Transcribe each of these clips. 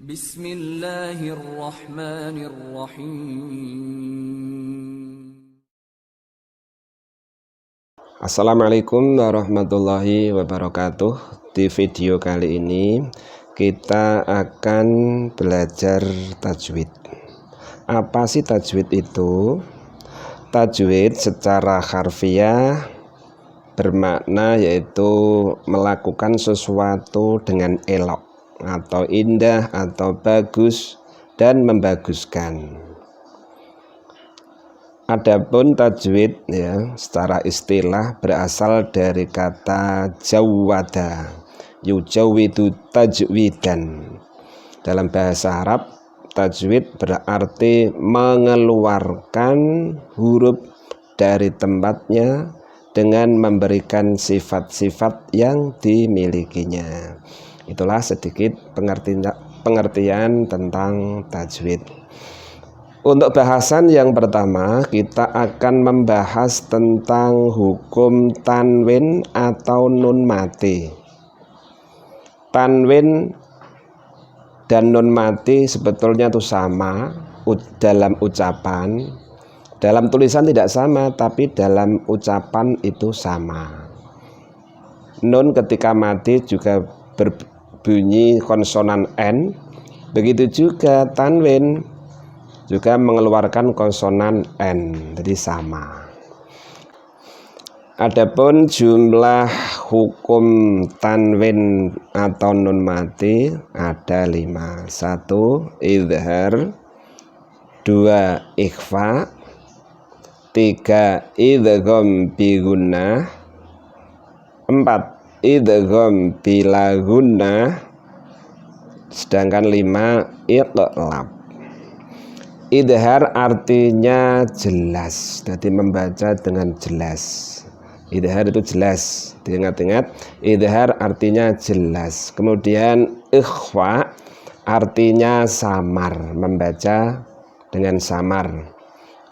Bismillahirrahmanirrahim. Assalamualaikum warahmatullahi wabarakatuh. Di video kali ini kita akan belajar tajwid. Apa sih tajwid itu? Tajwid secara harfiah bermakna yaitu melakukan sesuatu dengan elok atau indah atau bagus dan membaguskan. Adapun tajwid ya secara istilah berasal dari kata jawwada, yujawwidu tajwidan. Dalam bahasa Arab, tajwid berarti mengeluarkan huruf dari tempatnya dengan memberikan sifat-sifat yang dimilikinya. Itulah sedikit pengertian tentang tajwid. Untuk bahasan yang pertama, kita akan membahas tentang hukum tanwin atau nun mati. Tanwin dan nun mati sebetulnya itu sama dalam ucapan. Dalam tulisan tidak sama, tapi dalam ucapan itu sama. Nun ketika mati juga berbunyi konsonan N. Begitu juga tanwin juga mengeluarkan konsonan N, jadi sama. Adapun jumlah hukum tanwin atau nun mati ada 5. 1. Idhar, 2. Ikhfa, 3. Idgham bi gunnah, 4. Idgham bila gunnah, sedangkan 5. Iqlab. Idhar artinya jelas, jadi membaca dengan jelas. Idhar itu jelas, diingat-ingat. Idhar artinya jelas. Kemudian ikhfa artinya samar, membaca dengan samar.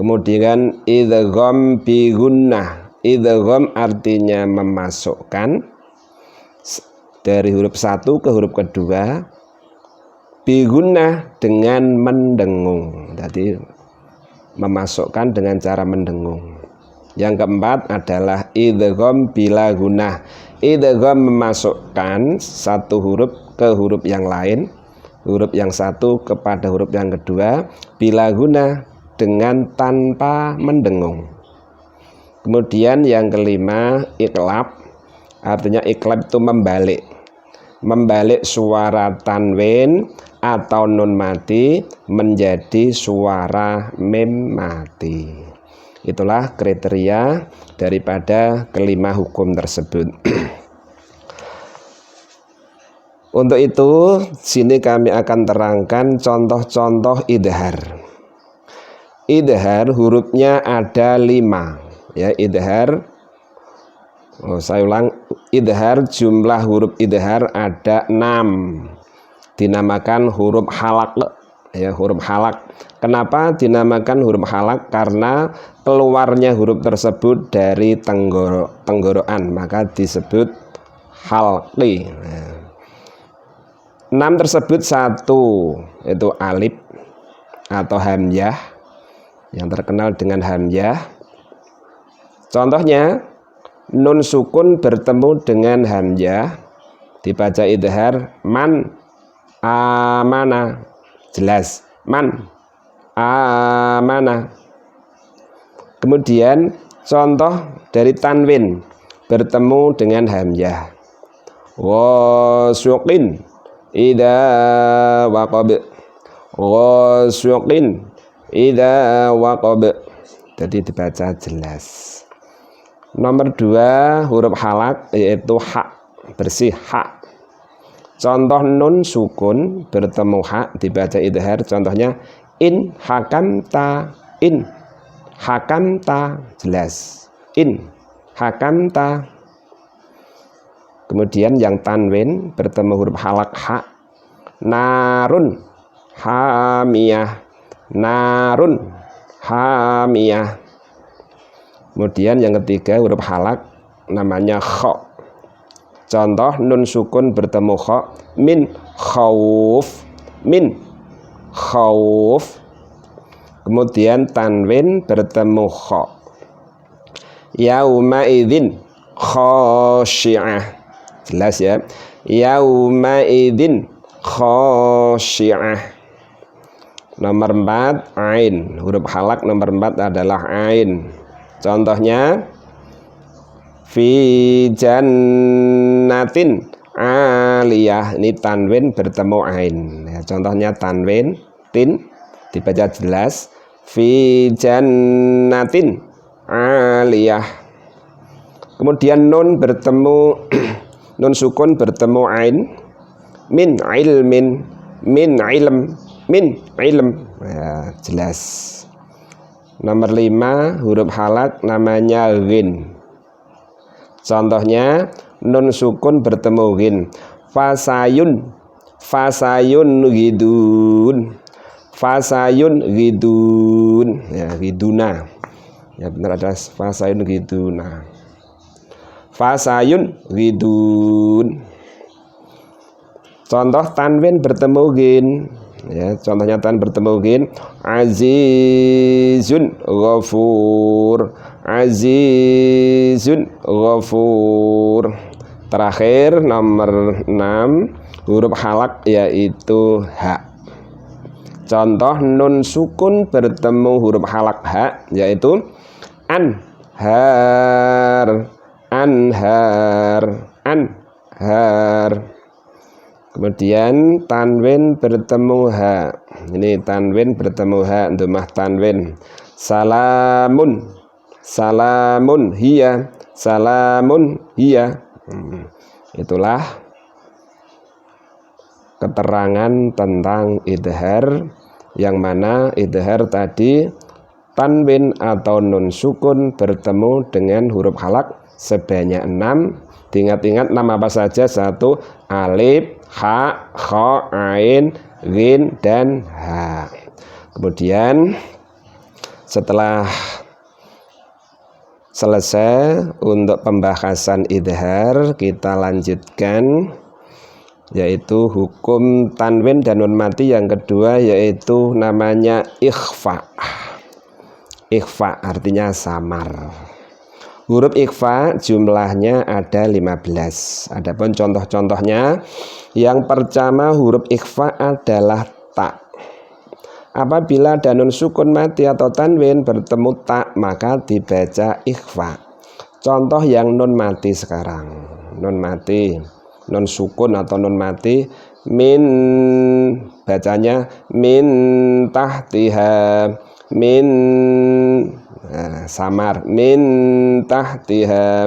Kemudian idgham bi gunnah, idgham artinya memasukkan dari huruf 1 ke huruf kedua, bi gunnah dengan mendengung, jadi memasukkan dengan cara mendengung. Yang keempat adalah idgham bila gunnah, idgham memasukkan satu huruf ke huruf yang lain, huruf yang satu kepada huruf yang kedua, bila gunnah dengan tanpa mendengung. Kemudian yang kelima iqlab, artinya iqlab itu membalik suara tanwin atau nun mati menjadi suara mim mati. Itulah kriteria daripada kelima hukum tersebut. Untuk itu sini kami akan terangkan contoh-contoh idhar. Idhar hurufnya ada 5 ya. Idhar, saya ulang, idhar jumlah huruf idhar ada 6, dinamakan huruf halak ya, huruf halak. Kenapa dinamakan huruf halak? Karena keluarnya huruf tersebut dari tenggorokan, maka disebut halqi. 6 tersebut 1 itu alif atau hamzah, yang terkenal dengan hamzah. Contohnya nun sukun bertemu dengan hamzah dibaca idhar man amana, jelas man amana. Kemudian contoh dari tanwin bertemu dengan hamzah, wasuqin idza waqab, wasuqin idza waqab, jadi dibaca jelas. Nomor 2 huruf halak yaitu ha, bersih ha. Contoh nun sukun bertemu ha dibaca idhar, contohnya in hakamta, in hakamta, jelas in hakamta. Kemudian yang tanwin bertemu huruf halak ha, narun hamiyah, narun hamiyah. Kemudian yang ketiga huruf halak namanya kha. Contoh nun sukun bertemu kha, min khauf, min, khauf. Kemudian tanwin bertemu kha. Yauma idzin khasyi'ah. Jelas ya. Yauma idzin khasyi'ah. Nomor 4 ain. Huruf halak nomor 4 adalah ain. Contohnya fi jannatin aliyah. Ini tanwin bertemu ain ya, contohnya tanwin tin dibaca jelas. Fi jannatin aliyah. Kemudian nun bertemu nun sukun bertemu ain. Min ilmin, min ilm, min ilm ya, jelas. Nomor 5 huruf halak namanya ghin. Contohnya nun sukun bertemu ghin. Fasayun, fasayun ghidun, fasayun ghidun ya, ghiduna ya, benar ada fasayun ghiduna, fasayun ghidun. Contoh tanwin bertemu ghin ya, contohnya tanwin bertemu ghin. Azizun ghafur, azizun ghafur. Terakhir nomor 6 huruf halak yaitu ha. Contoh nun sukun bertemu huruf halak ha yaitu anhar, anhar, anhar. Kemudian tanwin bertemu ha. Ini tanwin bertemu ha, domah tanwin. Salamun, salamun hiya, salamun hiya. Itulah keterangan tentang idhar, yang mana idhar tadi tanwin atau nun sukun bertemu dengan huruf halak sebanyak 6. Diingat-ingat 6 apa saja? 1 alif, ha, kha, ain, ghin, dan ha. Kemudian setelah selesai untuk pembahasan idhar, kita lanjutkan yaitu hukum tanwin dan nun mati yang kedua, yaitu namanya ikhfa. Ikhfa artinya samar. Huruf ikhfa jumlahnya ada 15. Adapun contoh-contohnya, yang pertama huruf ikhfa adalah ta. Apabila ada nun sukun mati atau tanwin bertemu ta, maka dibaca ikhfa. Contoh yang nun mati sekarang. Nun mati, nun sukun atau nun mati, min, bacanya min tahtiha, min, nah, samar, min tahtiha.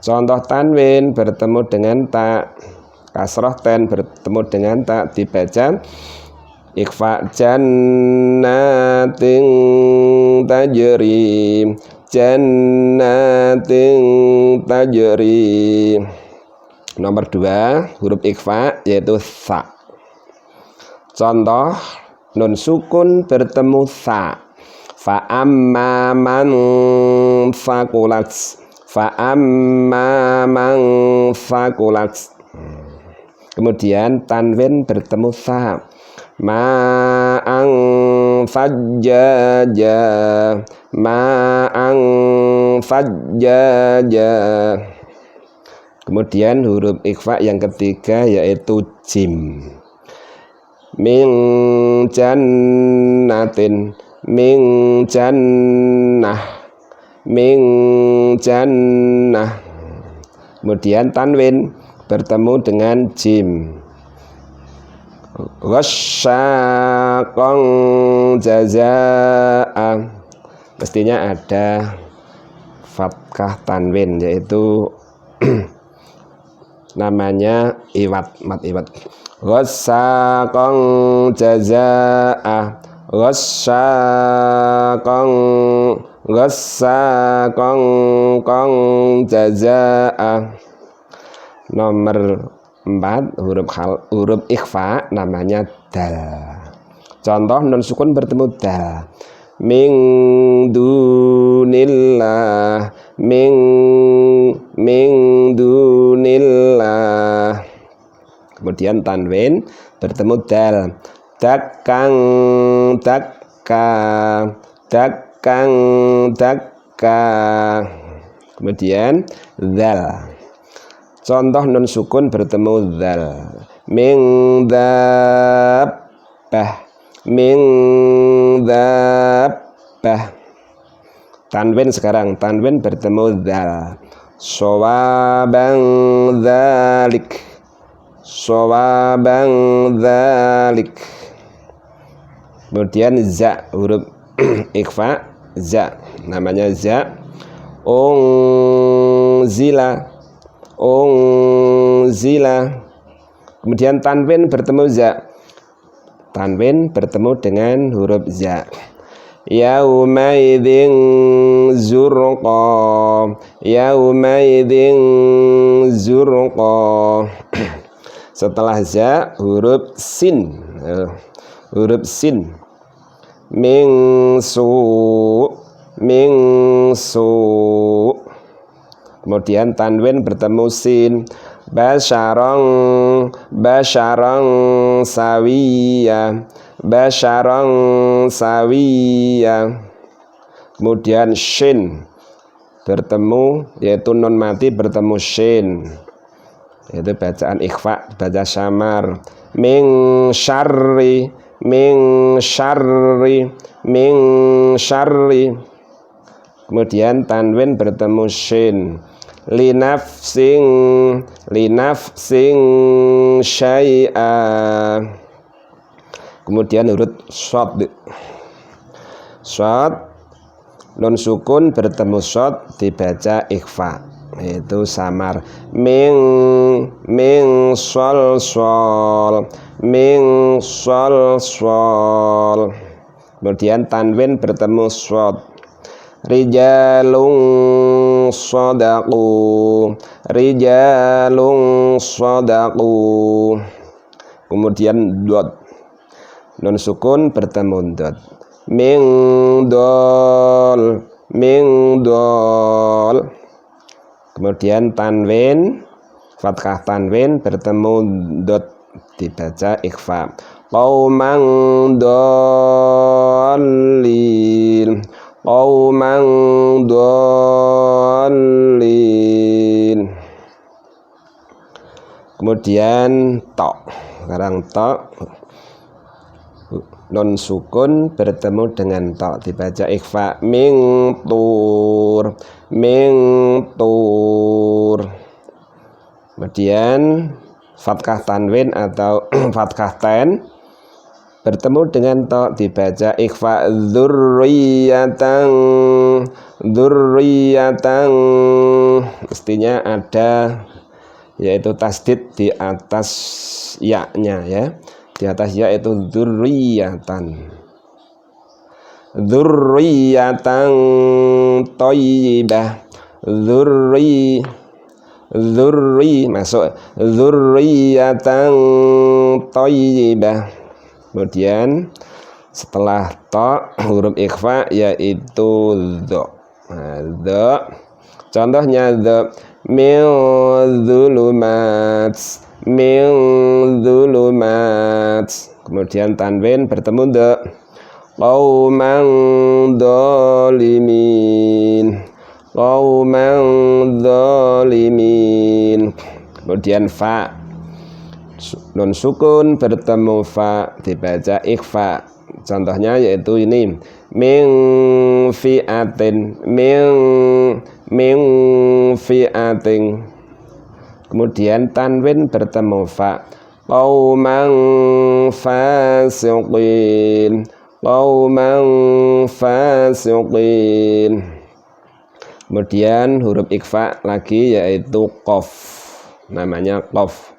Contoh tanwin bertemu dengan ta, kasroh ten bertemu dengan ta, dibaca ikhfa jannatin tajri, jannatin tajri. Nomor 2 huruf ikhfa yaitu tha. Contoh nun sukun bertemu tha. Fa amma man faqulat, fa amma man faqulat. Kemudian tanwin bertemu tha. Ma'ang fajjaja, ma'ang fajjaja. Kemudian huruf ikhfa yang ketiga yaitu jim. Min jannatin, min jannah, min jannah. Kemudian tanwin bertemu dengan jim. Ghasyaqan jazaa'a. Mestinya ada fathah tanwin yaitu namanya iwat, mat iwat. Ghasyaqan jazaa'a, ghasyaqan, ghasyaqan qan jazaa'a. Nomor 4 huruf ikhfa namanya dal. Contoh nun sukun bertemu dal. Min dunillah, min dunillah. Kemudian tanwin bertemu dal. Dakang dakka, dakang dakka. Kemudian dzal. Contoh nun sukun bertemu dzal. Min dabbah, min dabbah. Tanwin sekarang, tanwin bertemu dzal. Shawabang dzalik, shawabang dzalik. Kemudian za, huruf ikhfa, za, namanya za. Unzila, unzila. Kemudian tanwin bertemu za, tanwin bertemu dengan huruf za. Yaumaidin zurqa, yaumaidin zurqa. Setelah za huruf sin, huruf sin. Min su, min su. Kemudian tanwin bertemu sin. Basyarang, basyarang sawiya, basyarang sawiya. Kemudian shin bertemu, yaitu nun mati bertemu shin, yaitu bacaan ikhfa, baca syamar. Min syarri, min syarri, min syarri. Kemudian tanwin bertemu shin. Linafsing, linafsing syai'a. Kemudian huruf shad, shad, nun sukun bertemu shad dibaca ikhfa, yaitu samar. Min sol sol, min sol sol. Kemudian tanwin bertemu shad. Rijalun shadaqu, rijalun shadaqu. Kemudian dot, nun sukun bertemu dot. Min dol, min dol. Kemudian tanwin, fathah tanwin bertemu dot dibaca ikhfa. Qauman dallin, qauman dallin. Kemudian ta, sekarang ta, non sukun bertemu dengan ta dibaca ikhfa. Min tur, min tur. Kemudian fathah tanwin atau fathah ten bertemu dengan ta dibaca ikhfa. Dzurriyatan, dzurriyatan. Mestinya ada, yaitu tasdid di atas ya-nya, ya. Di atas ya itu dzurriyatan, dzurriyatan thayyibah, dzurri masuk, dzurriyatan thayyibah. Kemudian setelah ta huruf ikhfa yaitu dha. Dha contohnya dha. Min dzulumat, min dzulumat. Kemudian tanwin bertemu dha. Qauman dzalimin, qauman dzalimin. Kemudian fa, nun sukun bertemu fa dibaca ikhfa. Contohnya yaitu ini. Min fi'atin, min fi'atin. Kemudian tanwin bertemu fa. Qauman fasiqin, qauman fasiqin. Kemudian huruf ikhfa lagi yaitu qaf, namanya qaf.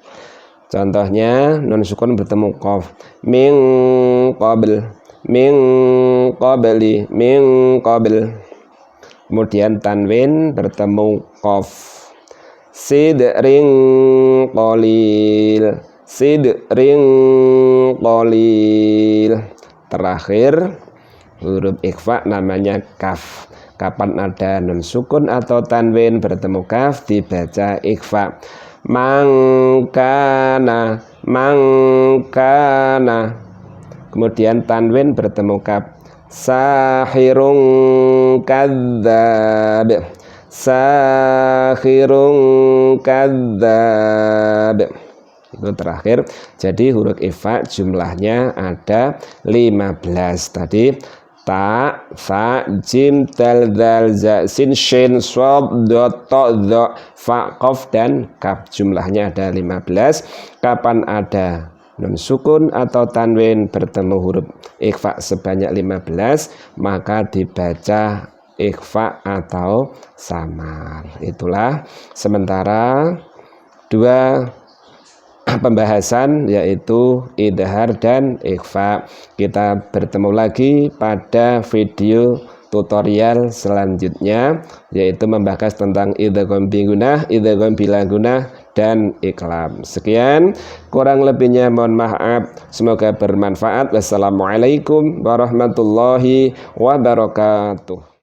Contohnya nun sukun bertemu qaf. Min qabl, min qabli, min qabl. Kemudian tanwin bertemu qaf. Sidring qalil, sidring qalil. Terakhir huruf ikhfa namanya kaf. Kapan ada nun sukun atau tanwin bertemu kaf dibaca ikhfa. mangkana, mangkana. Kemudian tanwin bertemu kaf, sahirun kadzdzab, sahirun kadzdzab. Itu terakhir. Jadi huruf ikhfa jumlahnya ada 15 tadi. Ta, fa, jim, dal, dzal, za, sin, shin, shad, dot, ta, dha, fa, qaf dan kaf. Jumlahnya ada 15. Kapan ada nun sukun atau tanwin bertemu huruf ikhfa sebanyak 15, maka dibaca ikhfa atau samar. Itulah sementara dua pembahasan yaitu idhar dan ikhfa. Kita bertemu lagi pada video tutorial selanjutnya, yaitu membahas tentang idgham bigunah, idgham bila gunah dan iqlab. Sekian, kurang lebihnya mohon maaf. Semoga bermanfaat. Wassalamualaikum warahmatullahi wabarakatuh.